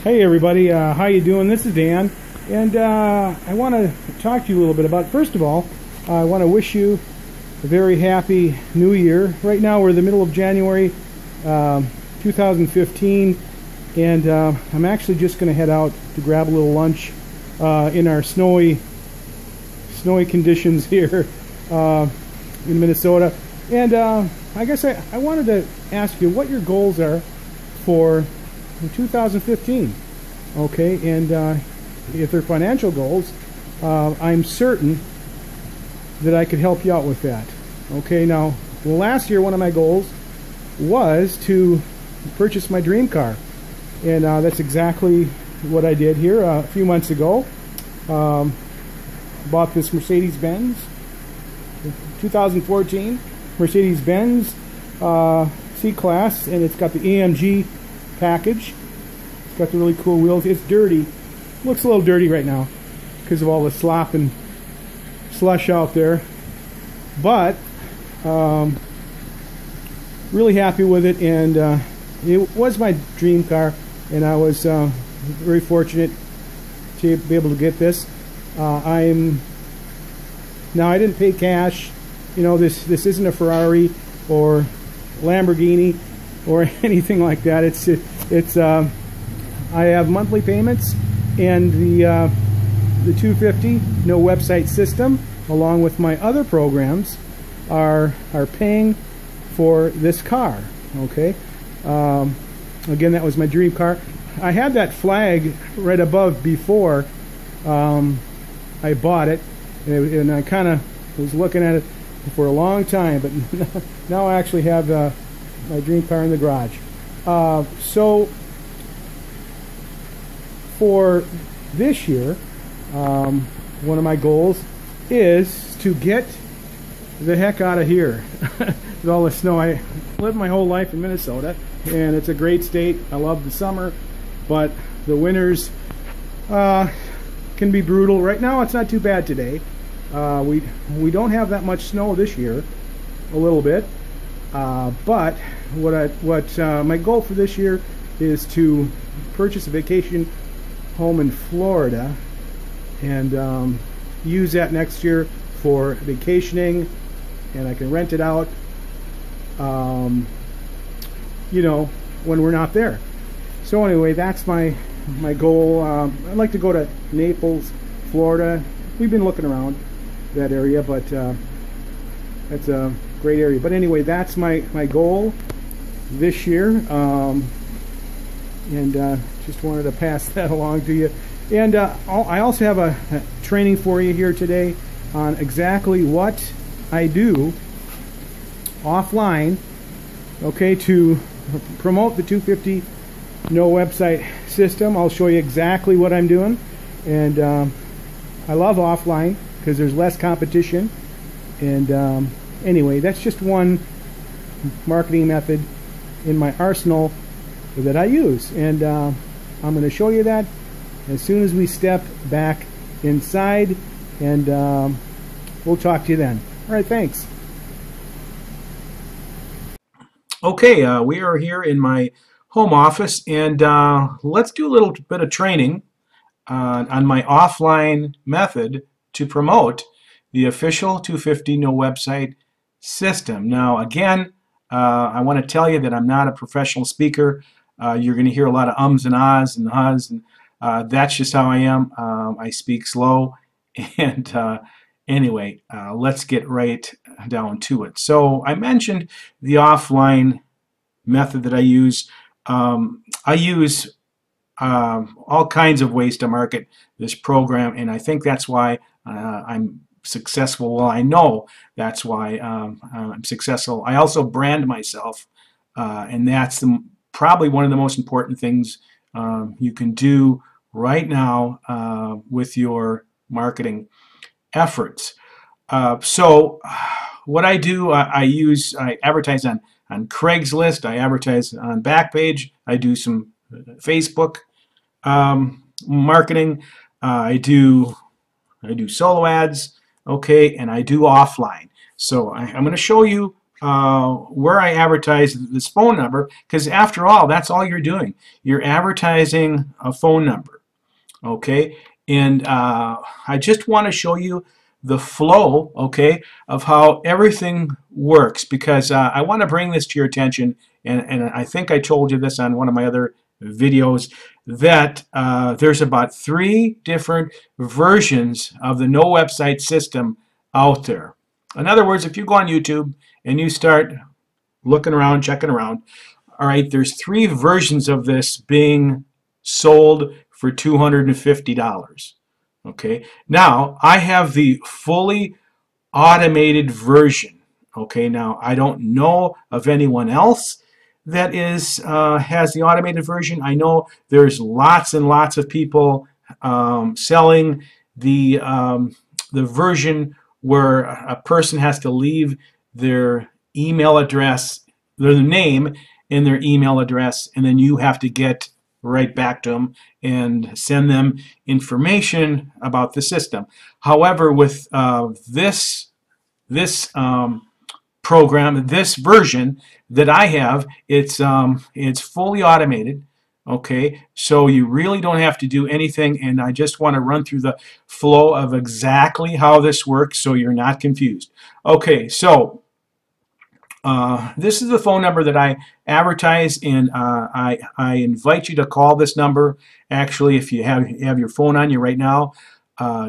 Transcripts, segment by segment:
Hey everybody, how you doing? This is Dan, and I want to talk to you a little bit about, first of all, I want to wish you a very happy new year. Right now we're in the middle of January 2015, and I'm actually just going to head out to grab a little lunch in our snowy conditions here in Minnesota. And I guess I wanted to ask you what your goals are for 2015. Okay, and if they're financial goals, I'm certain that I could help you out with that. Okay, now last year one of my goals was to purchase my dream car, and that's exactly what I did here a few months ago. Bought this Mercedes Benz 2014 Mercedes Benz C-Class, and it's got the AMG package. It's got the really cool wheels. It's dirty. Looks a little dirty right now because of all the slop and slush out there. But really happy with it, and it was my dream car, and I was very fortunate to be able to get this. I didn't pay cash. You know, this isn't a Ferrari or Lamborghini or anything like that. It's I have monthly payments, and the 250 no website system, along with my other programs, are paying for this car. Okay, again, that was my dream car. I had that flag right above before I bought it, and I kind of was looking at it for a long time, but now I actually have my dream car in the garage. So for this year, one of my goals is to get the heck out of here with all the snow. I lived my whole life in Minnesota, and it's a great state. I love the summer, but the winters can be brutal. Right now it's not too bad today. We don't have that much snow this year, a little bit, but what my goal for this year is to purchase a vacation home in Florida, and use that next year for vacationing, and I can rent it out, you know, when we're not there. So anyway, that's my goal. I'd like to go to Naples, Florida. We've been looking around that area, but that's a great area. But anyway, that's my goal this year, and just wanted to pass that along to you. And I also have a training for you here today on exactly what I do offline, okay, to promote the 250 no website system. I'll show you exactly what I'm doing, and I love offline because there's less competition. And anyway, that's just one marketing method in my arsenal that I use, and I'm going to show you that as soon as we step back inside, and we'll talk to you then. All right, thanks. Okay, we are here in my home office, and let's do a little bit of training on my offline method to promote the official 250 no website system. Now again, I want to tell you that I'm not a professional speaker. You're going to hear a lot of ums and ahs and hahs, and that's just how I am. I speak slow, and anyway, let's get right down to it. So I mentioned the offline method that I use. I use all kinds of ways to market this program, and I think that's why I'm successful. Well, I know that's why I'm successful. I also brand myself, and that's probably one of the most important things you can do right now with your marketing efforts. So what I do, I advertise on Craigslist, I advertise on Backpage, I do some Facebook marketing, I do solo ads, okay, and I do offline. So I'm going to show you where I advertise this phone number, because after all, that's all you're doing. You're advertising a phone number. Okay, and I just want to show you the flow, okay, of how everything works, because I want to bring this to your attention, and I think I told you this on one of my other videos, that there's about 3 different versions of the no website system out there. In other words, if you go on YouTube and you start looking around, checking around, all right, there's 3 versions of this being sold for $250. Okay, now I have the fully automated version. Okay, now I don't know of anyone else that has the automated version. I know there's lots and lots of people selling the version where a person has to leave their email address, their name and their email address, and then you have to get right back to them and send them information about the system. However, with this program, this version that I have, it's fully automated. Okay, so you really don't have to do anything, and I just want to run through the flow of exactly how this works so you're not confused. Okay, so this is the phone number that I advertise, and I invite you to call this number. Actually, if you have your phone on you right now,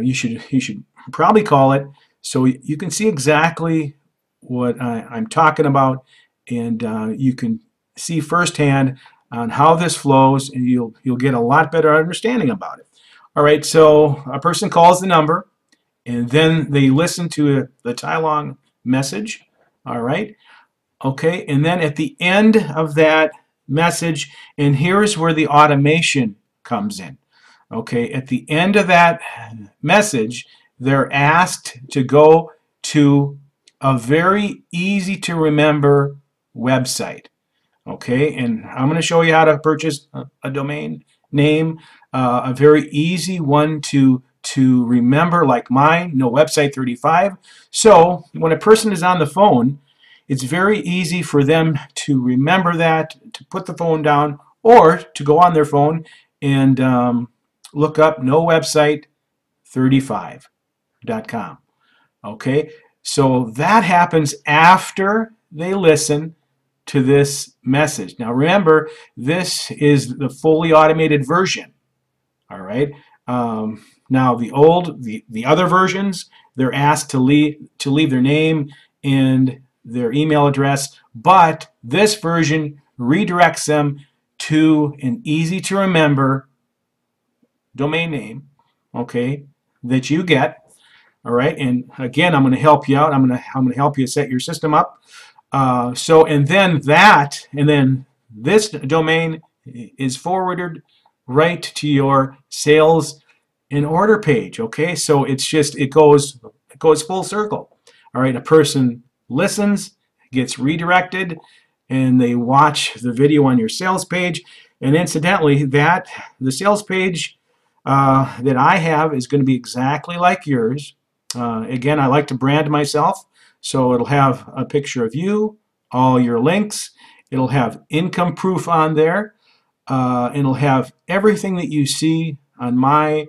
you should probably call it so you can see exactly what I'm talking about, and you can see firsthand on how this flows, and you'll get a lot better understanding about it. All right, so a person calls the number, and then they listen to the tie-long message. All right. Okay, and then at the end of that message, and here's where the automation comes in. Okay, at the end of that message, they're asked to go to a very easy to remember website. Okay, and I'm going to show you how to purchase a domain name, a very easy one to remember, like mine, no website 35. So when a person is on the phone, it's very easy for them to remember that, to put the phone down, or to go on their phone and look up nowebsite35.com. Okay, so that happens after they listen to this message. Now remember, this is the fully automated version. All right. Now the other versions, they're asked to leave their name and their email address, but this version redirects them to an easy to remember domain name, okay, that you get. All right, and again, I'm going to help you out. I'm going to help you set your system up. And then this domain is forwarded right to your sales and order page. Okay, so it goes full circle. All right, a person listens, gets redirected, and they watch the video on your sales page. And incidentally, the sales page that I have is going to be exactly like yours. Again, I like to brand myself, so it'll have a picture of you, all your links, it'll have income proof on there, it'll have everything that you see on my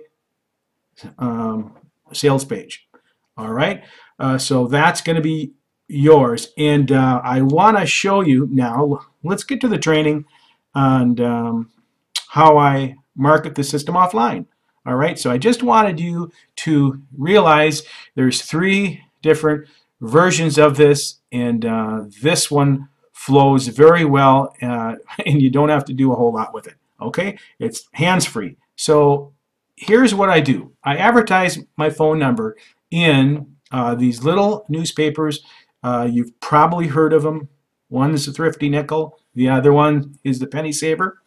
sales page. All right, so that's going to be yours, and I want to show you now. Let's get to the training on how I market the system offline. All right, so I just wanted you to realize there's 3 different versions of this, and this one flows very well, and you don't have to do a whole lot with it. Okay, it's hands-free. So here's what I do. I advertise my phone number in these little newspapers. You've probably heard of them. One is the Thrifty Nickel. The other one is the Penny Saver.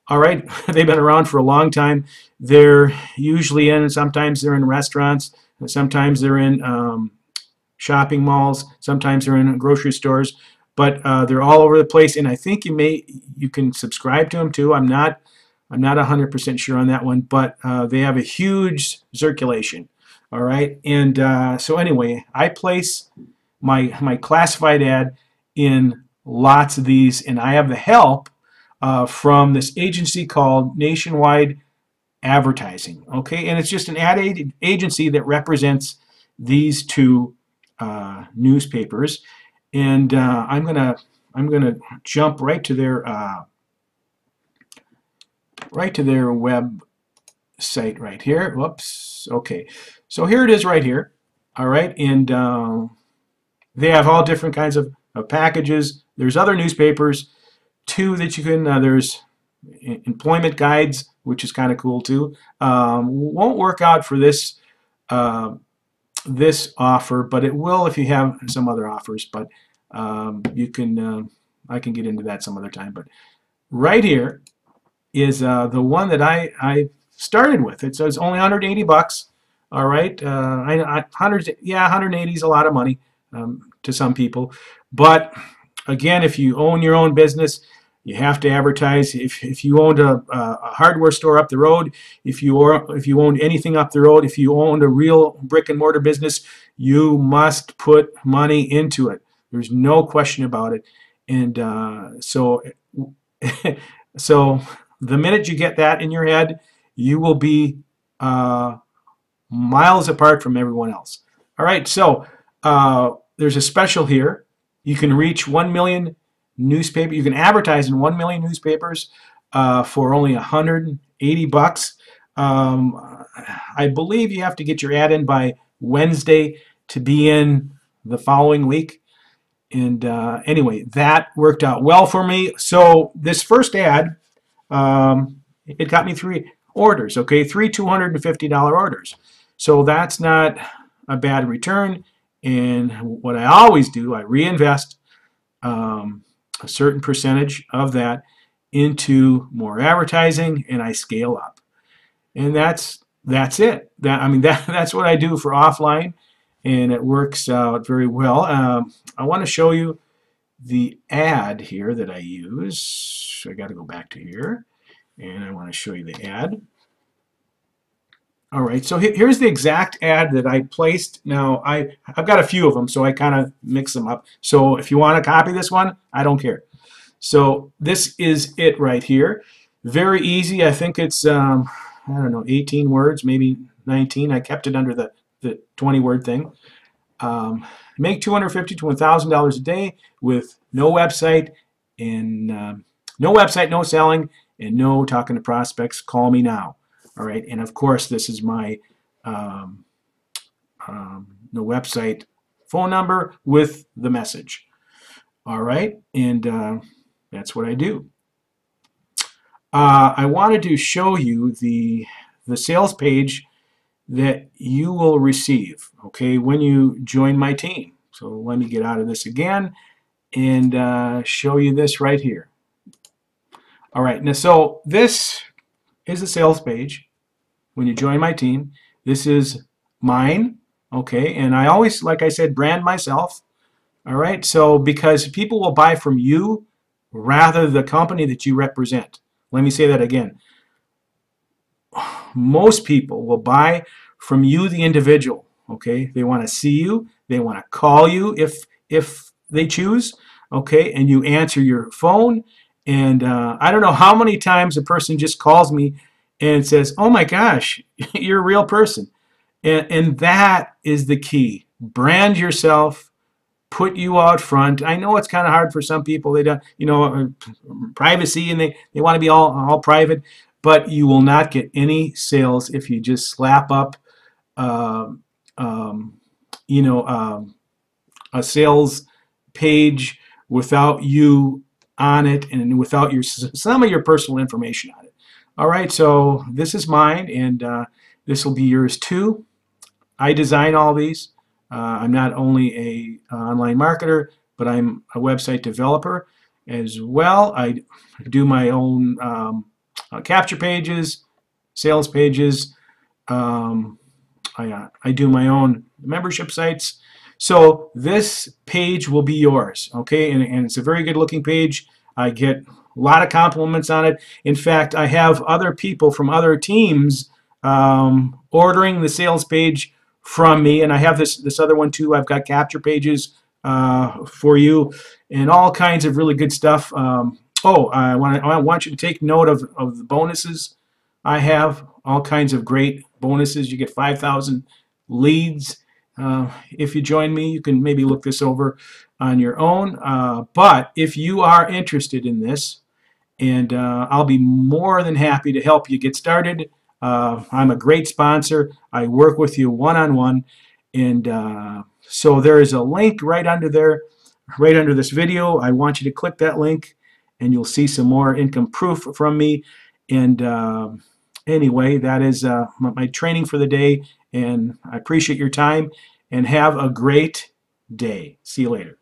All right, they've been around for a long time. They're usually sometimes they're in restaurants, sometimes they're in shopping malls, sometimes they're in grocery stores, but they're all over the place. And I think you can subscribe to them too. I'm not 100% sure on that one, but they have a huge circulation. All right, and so anyway, I place my classified ad in lots of these, and I have the help from this agency called Nationwide Advertising. Okay, and it's just an ad agency that represents these two newspapers, and I'm gonna jump right to their website right here. Whoops. Okay, so here it is right here. All right, and they have all different kinds of packages. There's other newspapers too that you can. There's employment guides, which is kind of cool too. Won't work out for this this offer, but it will if you have some other offers. But you can. I can get into that some other time. But right here is the one that I started with. It's only 180 bucks. All right, 180 is a lot of money to some people, but again, if you own your own business, you have to advertise. If you owned a hardware store up the road, if you owned anything up the road, if you owned a real brick and mortar business, you must put money into it. There's no question about it. And so so the minute you get that in your head, you will be miles apart from everyone else. All right, so there's a special here. You can reach 1 million newspaper. You can advertise in 1 million newspapers for only 180 bucks. I believe you have to get your ad in by Wednesday to be in the following week. And anyway, that worked out well for me. So this first ad, it got me 3 orders, okay, 3 $250 orders. So that's not a bad return. And what I always do, I reinvest a certain percentage of that into more advertising, and I scale up. And that's it. That's what I do for offline, and it works out very well. I want to show you the ad here that I use. I got to go back to here, and I want to show you the ad. All right, so here's the exact ad that I placed. Now, I've got a few of them, so I kind of mix them up. So if you want to copy this one, I don't care. So this is it right here. Very easy. I think it's, I don't know, 18 words, maybe 19. I kept it under the 20-word thing. Make $250 to $1,000 a day with no website, and no selling, and no talking to prospects. Call me now. All right, and of course, this is my no website phone number with the message. All right, and that's what I do. I wanted to show you the sales page that you will receive, okay, when you join my team. So let me get out of this again and show you this right here. All right, now so this is the sales page when you join my team. This is mine, okay, and I always, like I said, brand myself. All right, so because people will buy from you rather the company that you represent. Let me say that again. Most people will buy from you, the individual. Okay, they want to see you, they want to call you if they choose. Okay, and you answer your phone. And I don't know how many times a person just calls me and says, "Oh my gosh, you're a real person." And that is the key. Brand yourself, put you out front. I know it's kind of hard for some people. They don't, you know, privacy, and they want to be all private. But you will not get any sales if you just slap up, you know, a sales page without you on it and without some of your personal information on it. All right, so this is mine, and this will be yours too. I design all these. I'm not only a online marketer, but I'm a website developer as well. I do my own capture pages, sales pages. I do my own membership sites. So this page will be yours, okay? And it's a very good looking page. I get a lot of compliments on it. In fact, I have other people from other teams ordering the sales page from me, and I have this other one too. I've got capture pages for you, and all kinds of really good stuff. Oh, I want you to take note of the bonuses. I have all kinds of great bonuses. You get 5,000 leads. If you join me, you can maybe look this over on your own. But if you are interested in this, and I'll be more than happy to help you get started. I'm a great sponsor. I work with you one-on-one, and so there is a link right under there, right under this video. I want you to click that link, and you'll see some more income proof from me. And anyway, that is my training for the day, and I appreciate your time, and have a great day. See you later.